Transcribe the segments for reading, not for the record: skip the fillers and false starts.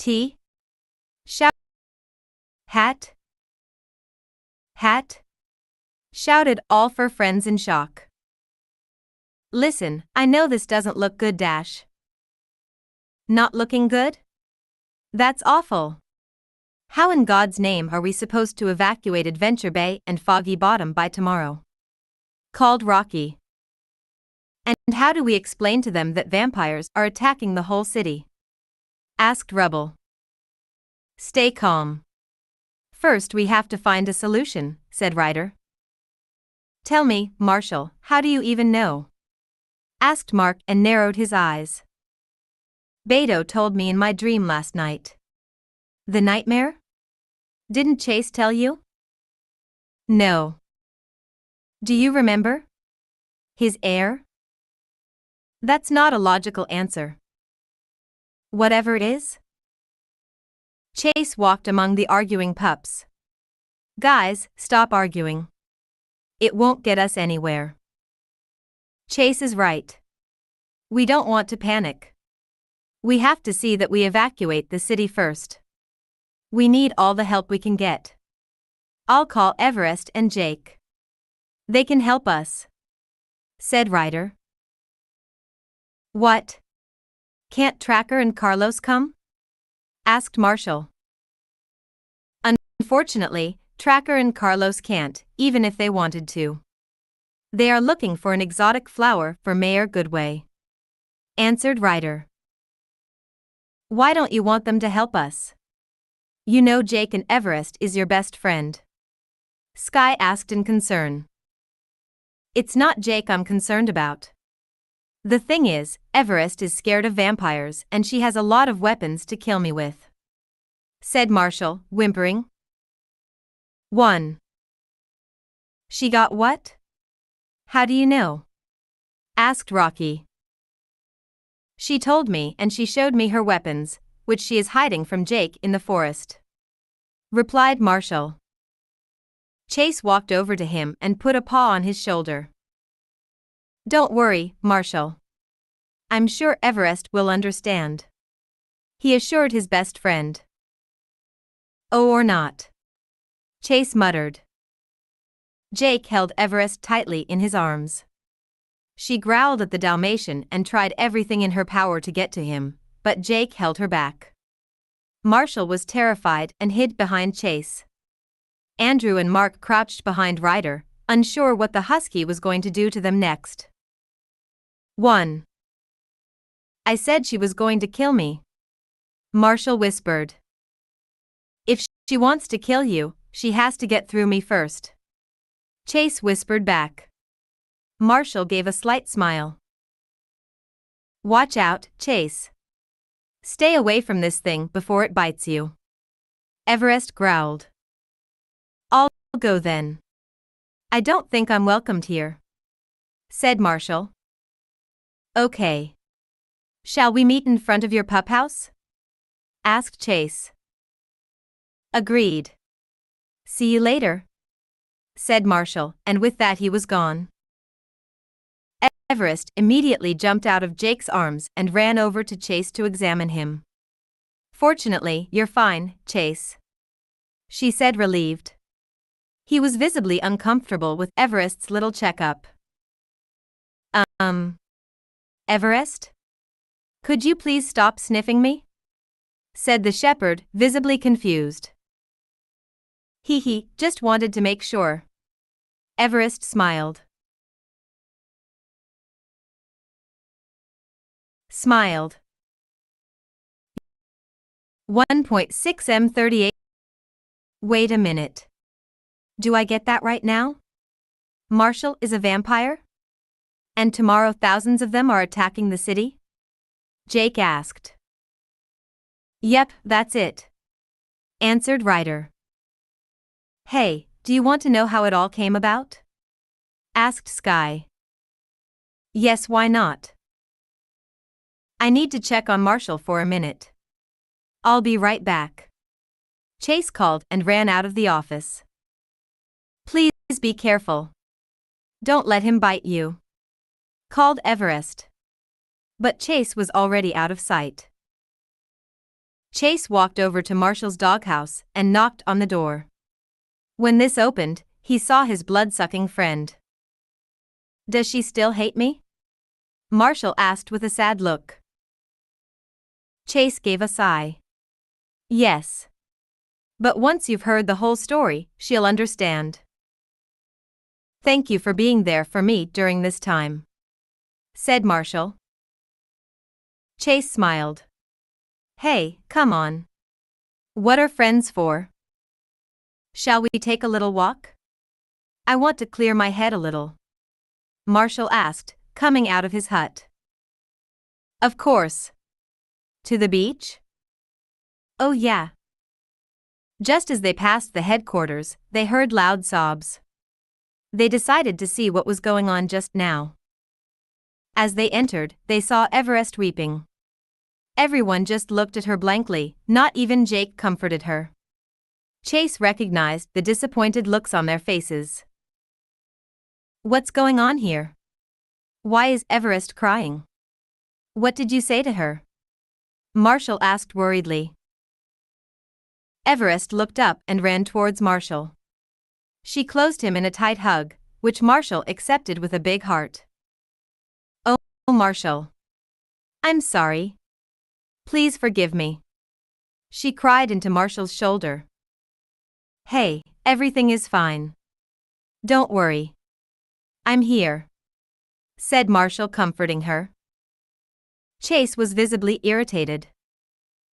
Tea? Shout. Hat? Hat? Shouted all four friends in shock. Listen, I know this doesn't look good. Not looking good? That's awful. How in God's name are we supposed to evacuate Adventure Bay and Foggy Bottom by tomorrow? Called Rocky. And how do we explain to them that vampires are attacking the whole city? Asked Rubble. Stay calm. First we have to find a solution, said Ryder. Tell me, Marshall, how do you even know? Asked Mark and narrowed his eyes. Beto told me in my dream last night. The nightmare? Didn't Chase tell you? No. Do you remember? His heir? That's not a logical answer. Whatever it is? Chase walked among the arguing pups. Guys, stop arguing. It won't get us anywhere. Chase is right. We don't want to panic. We have to see that we evacuate the city first. We need all the help we can get. I'll call Everest and Jake. They can help us, said Ryder. What? Can't Tracker and Carlos come? Asked Marshall. Unfortunately, Tracker and Carlos can't, even if they wanted to. They are looking for an exotic flower for Mayor Goodway, answered Ryder. Why don't you want them to help us? You know Jake and Everest is your best friend. Sky asked in concern. It's not Jake I'm concerned about. The thing is, Everest is scared of vampires and she has a lot of weapons to kill me with, said Marshall, whimpering. 1. She got what? How do you know? Asked Rocky. She told me and she showed me her weapons, which she is hiding from Jake in the forest, replied Marshall. Chase walked over to him and put a paw on his shoulder. Don't worry, Marshall. I'm sure Everest will understand, he assured his best friend. Oh, or not, Chase muttered. Jake held Everest tightly in his arms. She growled at the Dalmatian and tried everything in her power to get to him, but Jake held her back. Marshall was terrified and hid behind Chase. Andrew and Mark crouched behind Ryder, unsure what the husky was going to do to them next. 1. I said she was going to kill me, Marshall whispered. If she wants to kill you, she has to get through me first, Chase whispered back. Marshall gave a slight smile. Watch out, Chase. Stay away from this thing before it bites you, Everest growled. I'll go then. I don't think I'm welcomed here, said Marshall. Okay. Shall we meet in front of your pup house? Asked Chase. Agreed. See you later, said Marshall, and with that he was gone. Everest immediately jumped out of Jake's arms and ran over to Chase to examine him. Fortunately, you're fine, Chase, she said, relieved. He was visibly uncomfortable with Everest's little checkup. Everest? Could you please stop sniffing me? Said the shepherd, visibly confused. He just wanted to make sure. Everest smiled. 1.6M38. Wait a minute. Do I get that right now? Marshall is a vampire? And tomorrow thousands of them are attacking the city? Jake asked. Yep, that's it, answered Ryder. Hey, do you want to know how it all came about? Asked Sky. Yes, why not? I need to check on Marshall for a minute. I'll be right back. Chase called and ran out of the office. Please be careful. Don't let him bite you, called Everest. But Chase was already out of sight. Chase walked over to Marshall's doghouse and knocked on the door. When this opened, he saw his blood-sucking friend. "Does she still hate me?" Marshall asked with a sad look. Chase gave a sigh. "Yes. But once you've heard the whole story, she'll understand. Thank you for being there for me during this time," said Marshall. Chase smiled. "Hey, come on. What are friends for? Shall we take a little walk? I want to clear my head a little," Marshall asked, coming out of his hut. "Of course. To the beach?" "Oh yeah." Just as they passed the headquarters, they heard loud sobs. They decided to see what was going on just now. As they entered, they saw Everest weeping. Everyone just looked at her blankly, not even Jake comforted her. Chase recognized the disappointed looks on their faces. "What's going on here? Why is Everest crying? What did you say to her?" Marshall asked worriedly. Everest looked up and ran towards Marshall. She closed him in a tight hug, which Marshall accepted with a big heart. "Oh, Marshall. I'm sorry. Please forgive me," she cried into Marshall's shoulder. "Hey, everything is fine. Don't worry. I'm here," said Marshall, comforting her. Chase was visibly irritated.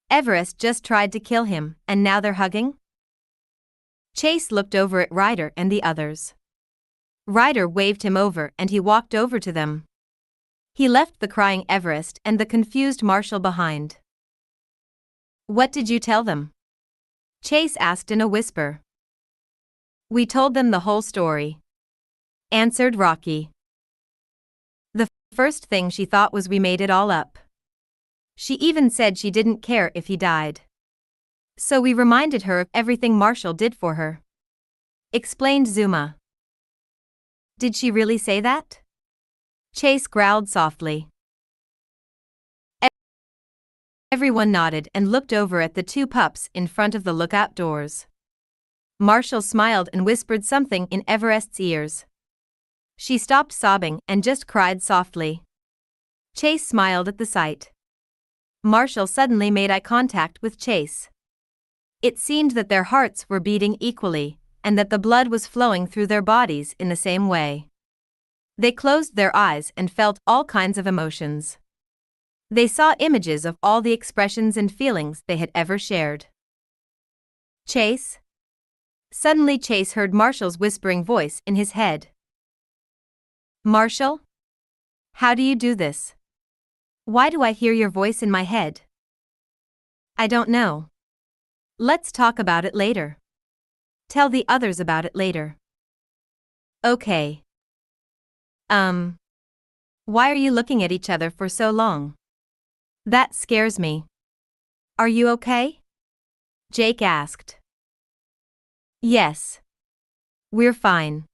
Everest just tried to kill him, and now they're hugging? Chase looked over at Ryder and the others. Ryder waved him over and he walked over to them. He left the crying Everest and the confused Marshall behind. "What did you tell them?" Chase asked in a whisper. "We told them the whole story," answered Rocky. "The first thing she thought was we made it all up. She even said she didn't care if he died. So we reminded her of everything Marshall did for her," explained Zuma. "Did she really say that?" Chase growled softly. Everyone nodded and looked over at the two pups in front of the lookout doors. Marshall smiled and whispered something in Everest's ears. She stopped sobbing and just cried softly. Chase smiled at the sight. Marshall suddenly made eye contact with Chase. It seemed that their hearts were beating equally, and that the blood was flowing through their bodies in the same way. They closed their eyes and felt all kinds of emotions. They saw images of all the expressions and feelings they had ever shared. "Chase?" Suddenly Chase heard Marshall's whispering voice in his head. "Marshall? How do you do this? Why do I hear your voice in my head?" "I don't know. Let's talk about it later. Tell the others about it later." "Okay. Why are you looking at each other for so long? That scares me. Are you okay?" Jake asked. "Yes. We're fine,"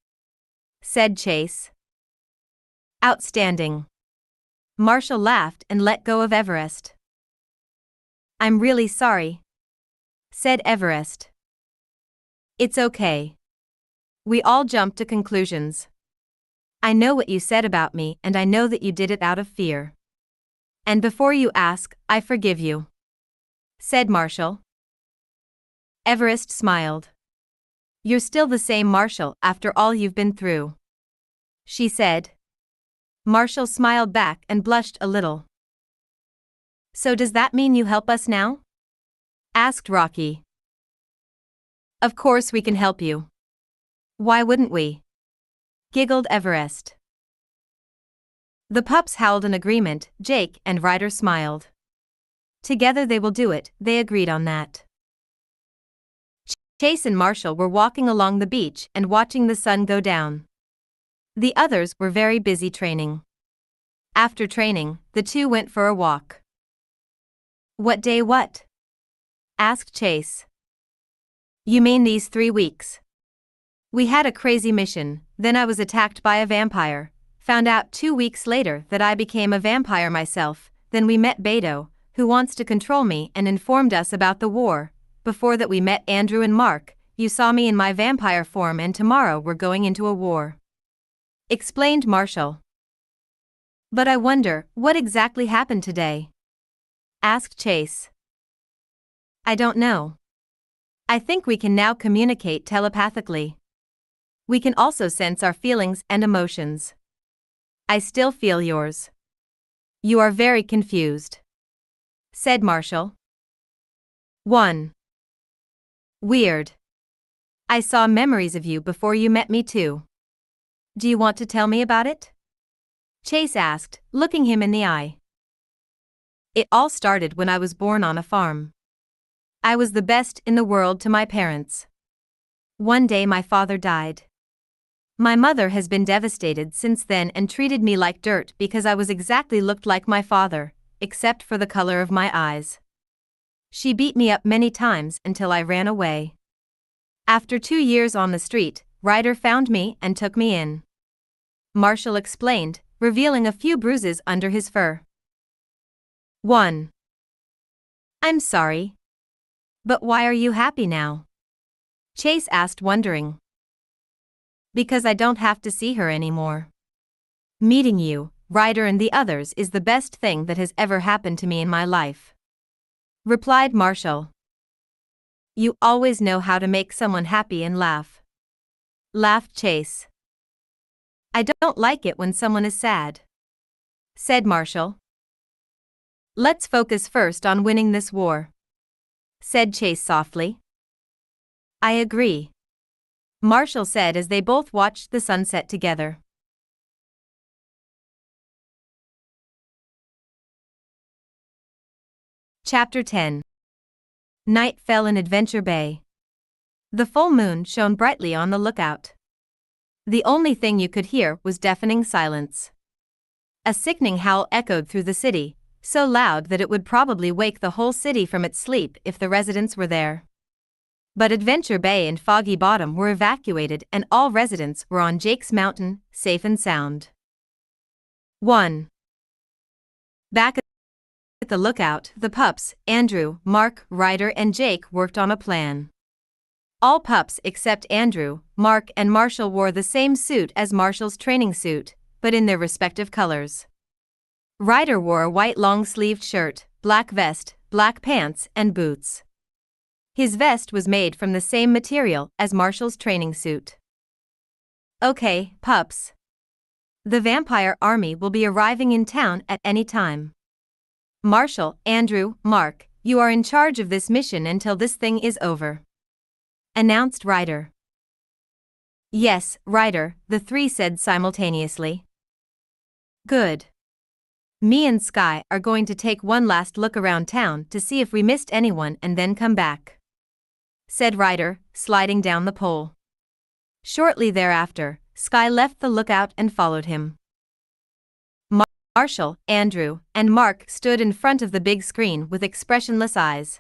said Chase. "Outstanding." Marshall laughed and let go of Everest. "I'm really sorry," said Everest. "It's okay. We all jumped to conclusions. I know what you said about me and I know that you did it out of fear. And before you ask, I forgive you," said Marshall. Everest smiled. "You're still the same Marshall after all you've been through," she said. Marshall smiled back and blushed a little. "So does that mean you help us now?" asked Rocky. "Of course we can help you. Why wouldn't we?" giggled Everest. The pups howled in agreement. Jake and Ryder smiled. Together they will do it, they agreed on that. Chase and Marshall were walking along the beach and watching the sun go down. The others were very busy training. After training, the two went for a walk. "What day what?" asked Chase. "You mean these 3 weeks? We had a crazy mission, then I was attacked by a vampire, found out 2 weeks later that I became a vampire myself, then we met Beto, who wants to control me and informed us about the war. Before that we met Andrew and Mark, you saw me in my vampire form and tomorrow we're going into a war," explained Marshall. "But I wonder, what exactly happened today?" asked Chase. "I don't know. I think we can now communicate telepathically. We can also sense our feelings and emotions. I still feel yours. You are very confused," said Marshall. 1. Weird. I saw memories of you before you met me too. Do you want to tell me about it?" Chase asked, looking him in the eye. "It all started when I was born on a farm. I was the best in the world to my parents. One day my father died. My mother has been devastated since then and treated me like dirt because I was exactly looked like my father, except for the color of my eyes. She beat me up many times until I ran away. After 2 years on the street, Ryder found me and took me in," Marshall explained, revealing a few bruises under his fur. 1. I'm sorry. But why are you happy now?" Chase asked, wondering. "Because I don't have to see her anymore. Meeting you, Ryder and the others is the best thing that has ever happened to me in my life," replied Marshall. "You always know how to make someone happy and laugh," laughed Chase. "I don't like it when someone is sad," said Marshall. "Let's focus first on winning this war," said Chase softly. "I agree," Marshall said as they both watched the sunset together. Chapter 10. Night fell in Adventure Bay. The full moon shone brightly on the lookout. The only thing you could hear was deafening silence. A sickening howl echoed through the city, so loud that it would probably wake the whole city from its sleep if the residents were there. But Adventure Bay and Foggy Bottom were evacuated and all residents were on Jake's Mountain, safe and sound. 1. Back at the lookout, the pups, Andrew, Mark, Ryder and Jake worked on a plan. All pups except Andrew, Mark and Marshall wore the same suit as Marshall's training suit, but in their respective colors. Ryder wore a white long-sleeved shirt, black vest, black pants and boots. His vest was made from the same material as Marshall's training suit. "Okay, pups. The vampire army will be arriving in town at any time. Marshall, Andrew, Mark, you are in charge of this mission until this thing is over," announced Ryder. "Yes, Ryder," the three said simultaneously. "Good. Me and Sky are going to take one last look around town to see if we missed anyone and then come back," said Ryder, sliding down the pole. Shortly thereafter, Sky left the lookout and followed him. Marshall, Andrew, and Mark stood in front of the big screen with expressionless eyes.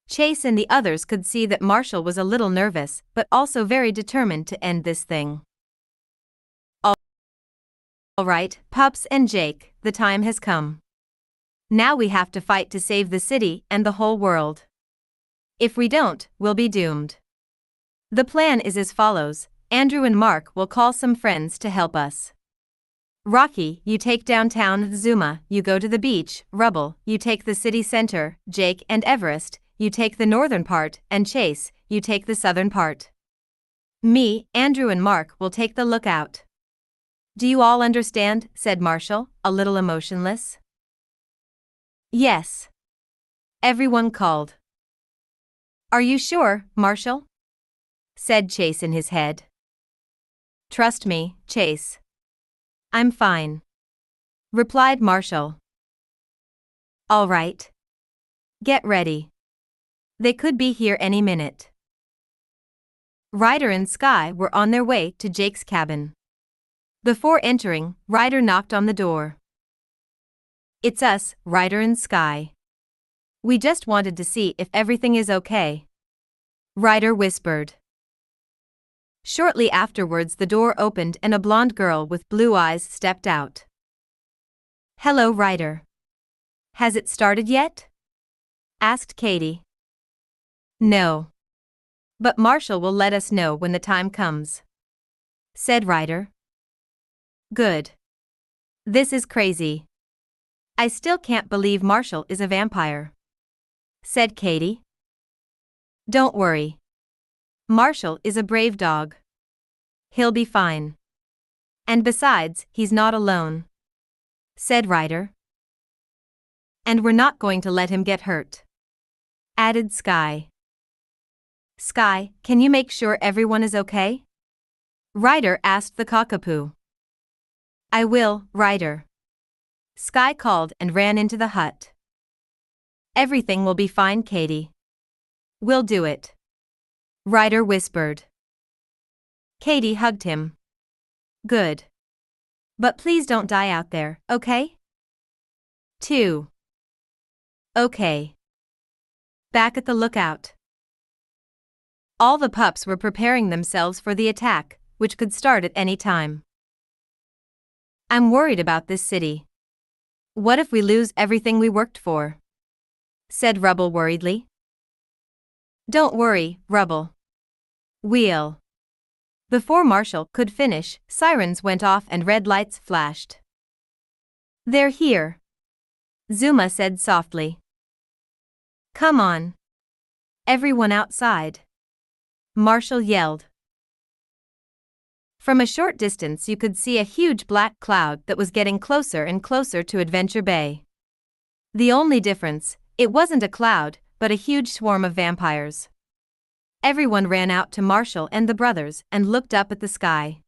Chase and the others could see that Marshall was a little nervous but also very determined to end this thing. "All right, Pups and Jake, the time has come. Now we have to fight to save the city and the whole world. If we don't, we'll be doomed. The plan is as follows: Andrew and Mark will call some friends to help us. Rocky, you take downtown. Zuma, you go to the beach. Rubble, you take the city center. Jake and Everest, you take the northern part, and Chase, you take the southern part. Me, Andrew and Mark will take the lookout. Do you all understand?" said Marshall, a little emotionless. "Yes," everyone called. "Are you sure, Marshall?" said Chase in his head. "Trust me, Chase. I'm fine," replied Marshall. "All right. Get ready. They could be here any minute." Ryder and Sky were on their way to Jake's cabin. Before entering, Ryder knocked on the door. "It's us, Ryder and Sky. We just wanted to see if everything is okay," Ryder whispered. Shortly afterwards the door opened and a blonde girl with blue eyes stepped out. "Hello, Ryder. Has it started yet? Asked Katie. No. But Marshall will let us know when the time comes, said Ryder. Good. This is crazy. I still can't believe Marshall is a vampire, said Katie. Don't worry. Marshall is a brave dog. He'll be fine. And besides, he's not alone, said Ryder. And we're not going to let him get hurt, added Sky. Sky, can you make sure everyone is okay? Ryder asked the cockapoo. I will, Ryder. Sky called and ran into the hut. Everything will be fine, Katie. We'll do it, Ryder whispered. Katie hugged him. Good. But please don't die out there, okay? 2. Okay. Back at the lookout. All the pups were preparing themselves for the attack, which could start at any time. I'm worried about this city. What if we lose everything we worked for? Said Rubble worriedly. Don't worry, Rubble. We'll. Before Marshall could finish, sirens went off and red lights flashed. They're here, Zuma said softly. Come on. Everyone outside, Marshall yelled. From a short distance you could see a huge black cloud that was getting closer and closer to Adventure Bay. The only difference, it wasn't a cloud, but a huge swarm of vampires. Everyone ran out to Marshall and the brothers and looked up at the sky.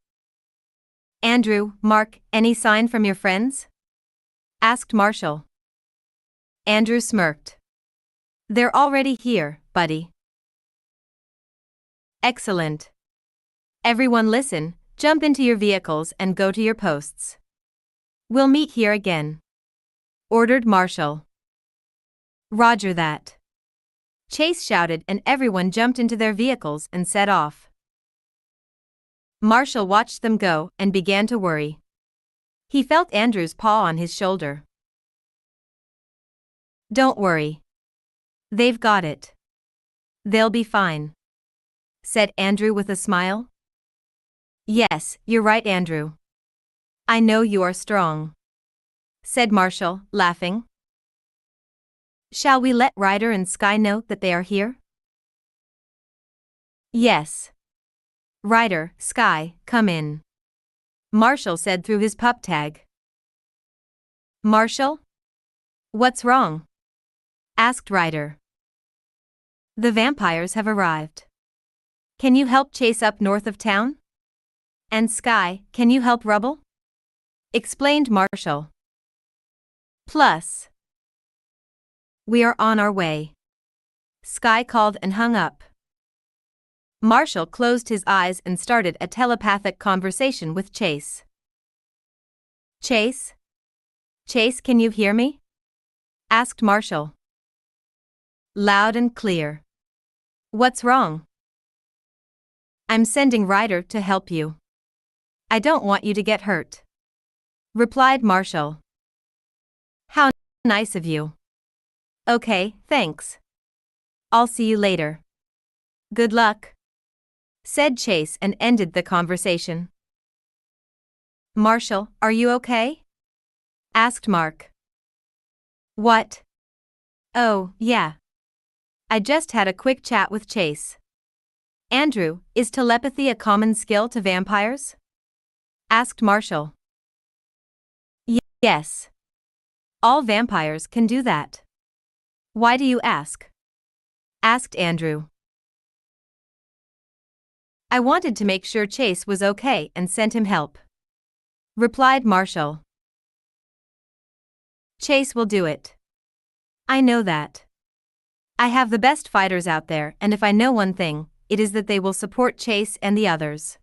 Andrew, Mark, any sign from your friends? Asked Marshall. Andrew smirked. They're already here, buddy. Excellent. Everyone listen, jump into your vehicles and go to your posts. We'll meet here again, ordered Marshall. Roger that. Chase shouted and everyone jumped into their vehicles and set off. Marshall watched them go and began to worry. He felt Andrew's paw on his shoulder. Don't worry. They've got it. They'll be fine, said Andrew with a smile. Yes, you're right, Andrew. I know you are strong, said Marshall, laughing. Shall we let Ryder and Sky know that they are here? Yes. Ryder, Sky, come in, Marshall said through his pup tag. Marshall? What's wrong? Asked Ryder. The vampires have arrived. Can you help Chase up north of town? And Sky, can you help Rubble? Explained Marshall. Plus, we are on our way, Sky called and hung up. Marshall closed his eyes and started a telepathic conversation with Chase. Chase? Chase, can you hear me? Asked Marshall. Loud and clear. What's wrong? I'm sending Ryder to help you. I don't want you to get hurt, replied Marshall. How nice of you. Okay, thanks. I'll see you later. Good luck, said Chase and ended the conversation. Marshall, are you okay? Asked Mark. What? Oh, yeah. I just had a quick chat with Chase. Andrew, is telepathy a common skill to vampires? Asked Marshall. Yes. All vampires can do that. Why do you ask? Asked Andrew. I wanted to make sure Chase was okay and sent him help, replied Marshall. Chase will do it. I know that. I have the best fighters out there, and if I know one thing, it is that they will support Chase and the others,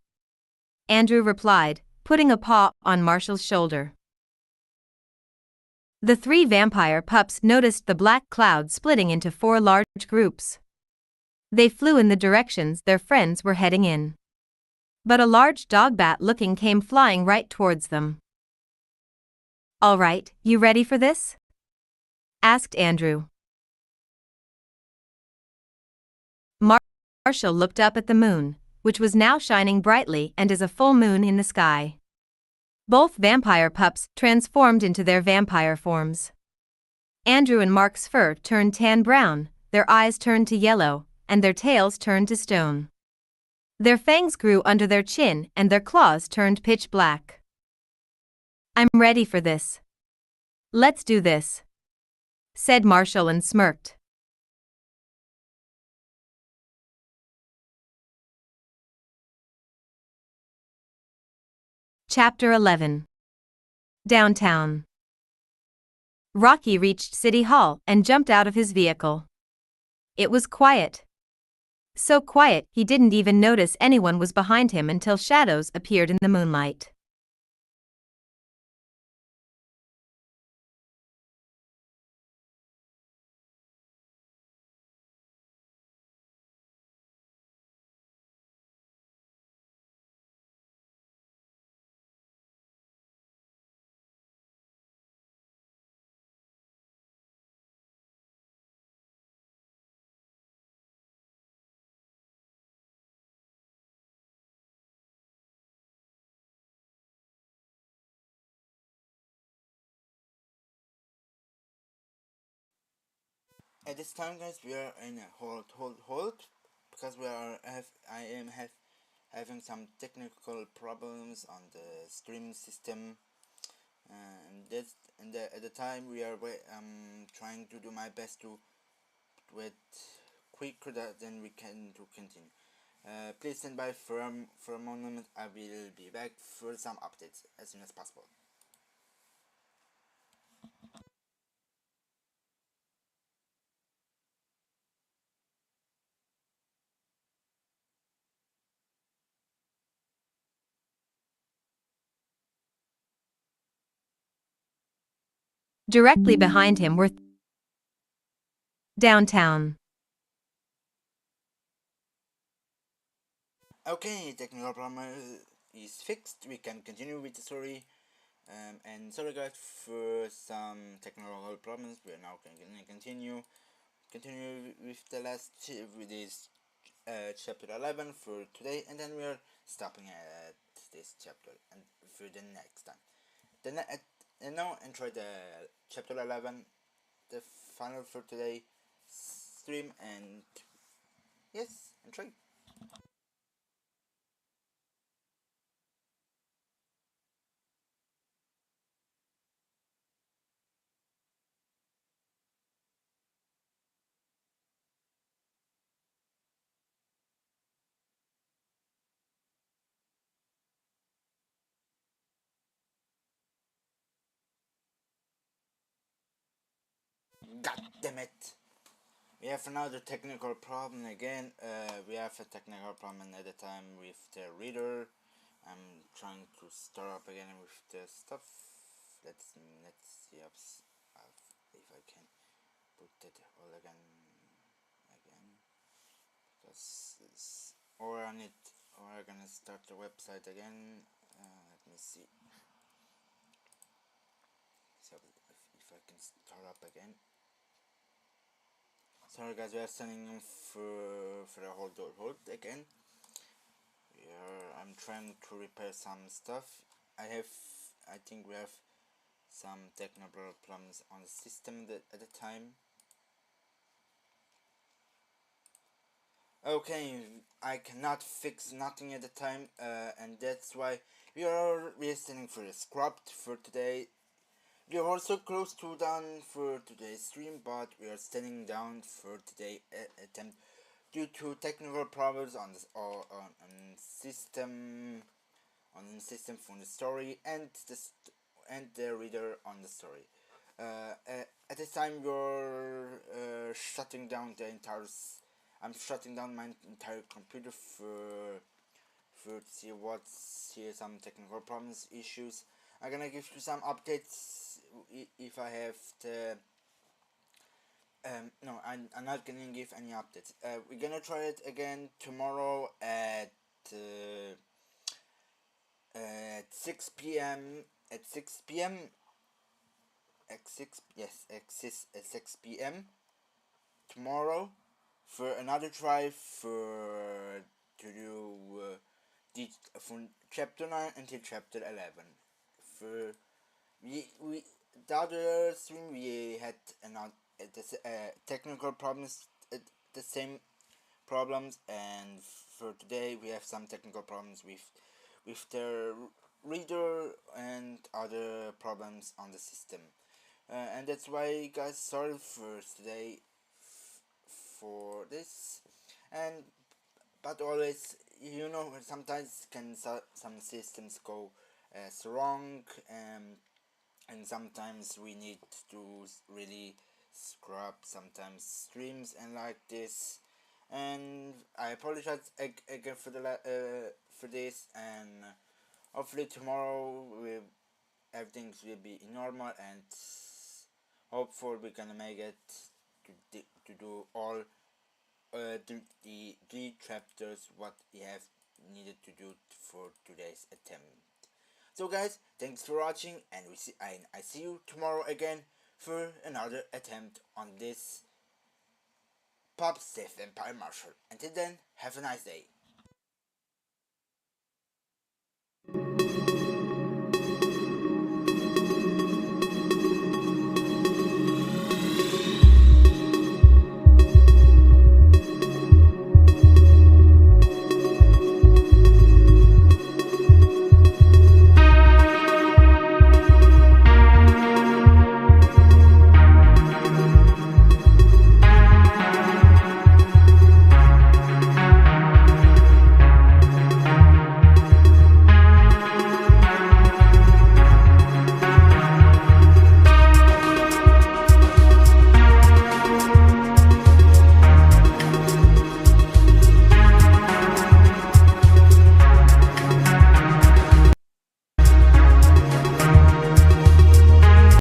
Andrew replied, putting a paw on Marshall's shoulder. The 3 vampire pups noticed the black cloud splitting into 4 large groups. They flew in the directions their friends were heading in. But a large dog bat-looking came flying right towards them. All right, you ready for this? asked Andrew. Marshall looked up at the moon, which was now shining brightly and as a full moon in the sky. Both vampire pups transformed into their vampire forms. Andrew and Mark's fur turned tan-brown, their eyes turned to yellow, and their tails turned to stone. Their fangs grew under their chin and their claws turned pitch black. "I'm ready for this. Let's do this," said Marshall and smirked. Chapter 11. Downtown. Rocky reached City Hall and jumped out of his vehicle. It was quiet. So quiet he didn't even notice anyone was behind him until shadows appeared in the moonlight. At this time, guys, we are in a hold because I am having some technical problems on the streaming system, at the time we are trying to do my best to do it quicker than we can to continue. Please stand by for a moment. I will be back for some updates as soon as possible. Directly behind him were downtown. Okay, technical problem is fixed. We can continue with the story. And sorry guys for some technical problems. We are now going to continue with the last with this chapter 11 for today, and then we are stopping at this chapter and for the next time. And now enjoy the chapter 11, the final for today stream, and yes, enjoy. God damn it! We have another technical problem again. We have a technical problem at the time with the reader. I'm trying to start up again with the stuff. Let's see if I can put it all again because or I'm gonna start the website again. Let me see. So if I can start up again. Sorry guys, we are sending for a hold again. I'm trying to repair some stuff. I think we have some technical problems on the system at the time. Okay, I cannot fix nothing at the time, and that's why we are standing for a script for today. We are also close to done for today's stream, but we are standing down for today's attempt due to technical problems on this system from the story and the reader on the story. At this time, you're shutting down the entire. I'm shutting down my entire computer to see what's here some technical problems issues. I'm gonna give you some updates if I have the. No, I'm not gonna give any updates. We're gonna try it again tomorrow at 6 p.m. At 6 p.m. at 6 p.m. tomorrow for another try for to do from chapter 9 until chapter 11. For we the other stream we had technical problems, the same problems, and for today we have some technical problems with the reader and other problems on the system, and that's why, guys, sorry for today for this. And but always, sometimes some systems go wrong, and sometimes we need to really scrub sometimes streams and like this. And I apologize again for for this, and hopefully tomorrow everything will be normal, and hopefully we're gonna make it to do all the 3 chapters what we have needed to do for today's attempt. So guys, thanks for watching, and I see you tomorrow again for another attempt on this Pups Safe Empire Marshal. Until then, have a nice day.